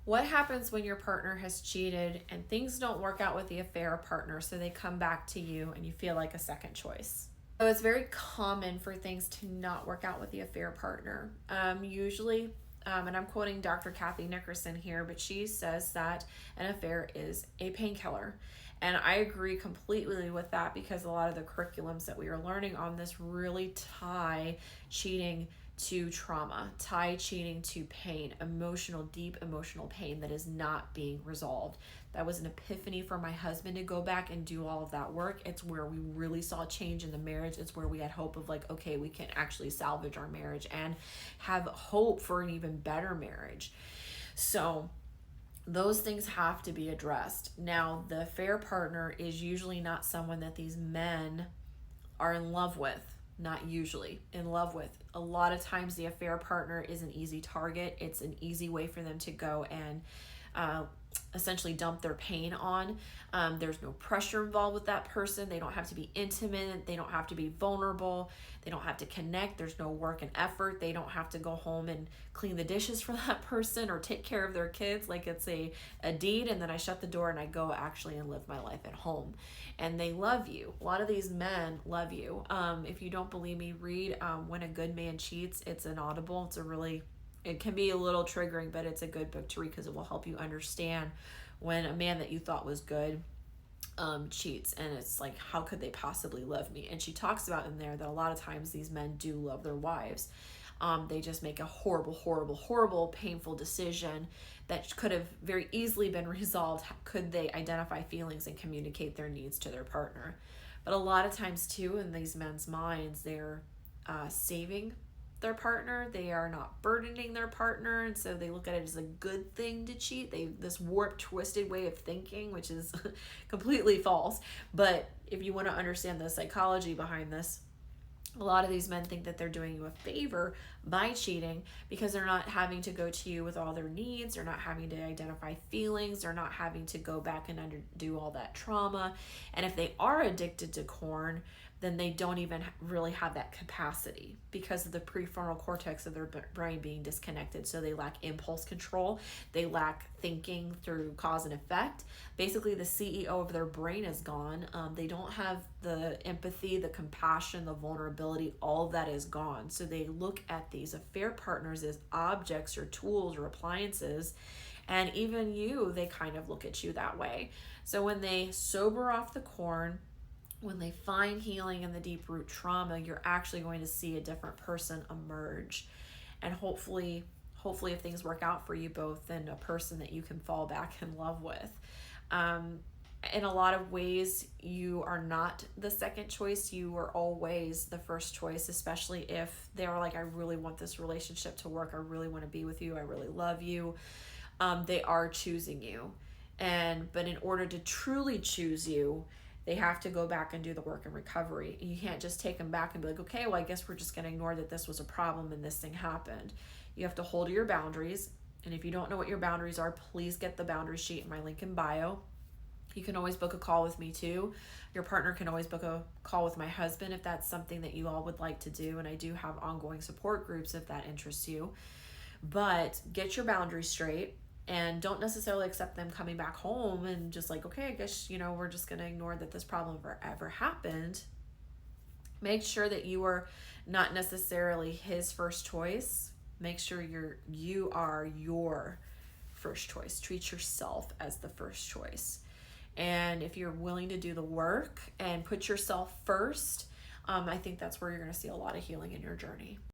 What happens when your partner has cheated and things don't work out with the affair partner, so they come back to you and you feel like a second choice? So it's very common for things to not work out with the affair partner. Usually, and I'm quoting Dr. Kathy Nickerson here, but she says that an affair is a painkiller. And I agree completely with that because a lot of the curriculums that we are learning on this really tie cheating to trauma, tie cheating to pain, deep emotional pain that is not being resolved. That was an epiphany for my husband to go back and do all of that work. It's where we really saw change in the marriage. It's where we had hope of like, okay, we can actually salvage our marriage and have hope for an even better marriage. So those things have to be addressed. Now, the affair partner is usually not someone that these men are in love with. Not usually in love with. A lot of times, the affair partner is an easy target. It's an easy way for them to go and essentially dump their pain on. There's no pressure involved with that person. They don't have to be intimate. They don't have to be vulnerable. They don't have to connect. There's no work and effort. They don't have to go home and clean the dishes for that person or take care of their kids like it's a deed, and then I shut the door and I go actually and live my life at home. And they love you. A lot of these men love you. If you don't believe me, read When a Good Man Cheats. It's an Audible. It can be a little triggering, but it's a good book to read because it will help you understand when a man that you thought was good cheats, and it's like, how could they possibly love me? And she talks about in there that a lot of times these men do love their wives. They just make a horrible, painful decision that could have very easily been resolved could they identify feelings and communicate their needs to their partner. But a lot of times too, in these men's minds, they're saving their partner. They are not burdening their partner, and so they look at it as a good thing to cheat. They this warped, twisted way of thinking, which is completely false. But if you want to understand the psychology behind this, a lot of these men think that they're doing you a favor by cheating because they're not having to go to you with all their needs. They're not having to identify feelings. They're not having to go back and undo all that trauma. And if they are addicted to corn, then they don't even really have that capacity because of the prefrontal cortex of their brain being disconnected. So they lack impulse control. They lack thinking through cause and effect. Basically, the CEO of their brain is gone. They don't have the empathy, the compassion, the vulnerability. All of that is gone. So they look at these affair partners as objects or tools or appliances. And even you, they kind of look at you that way. So when they sober off the corn, when they find healing in the deep root trauma, you're actually going to see a different person emerge. And hopefully if things work out for you both, then a person that you can fall back in love with. In a lot of ways, you are not the second choice. You are always the first choice, especially if they're like, I really want this relationship to work. I really want to be with you. I really love you. They are choosing you. But in order to truly choose you, they have to go back and do the work and recovery. You can't just take them back and be like, okay, well, I guess we're just going to ignore that this was a problem and this thing happened. You have to hold your boundaries. And if you don't know what your boundaries are, please get the boundary sheet in my link in bio. You can always book a call with me too. Your partner can always book a call with my husband if that's something that you all would like to do. And I do have ongoing support groups if that interests you. But get your boundaries straight. And don't necessarily accept them coming back home and just like, okay, I guess, we're just going to ignore that this problem ever happened. Make sure that you are not necessarily his first choice. Make sure you are your first choice. Treat yourself as the first choice. And if you're willing to do the work and put yourself first, I think that's where you're going to see a lot of healing in your journey.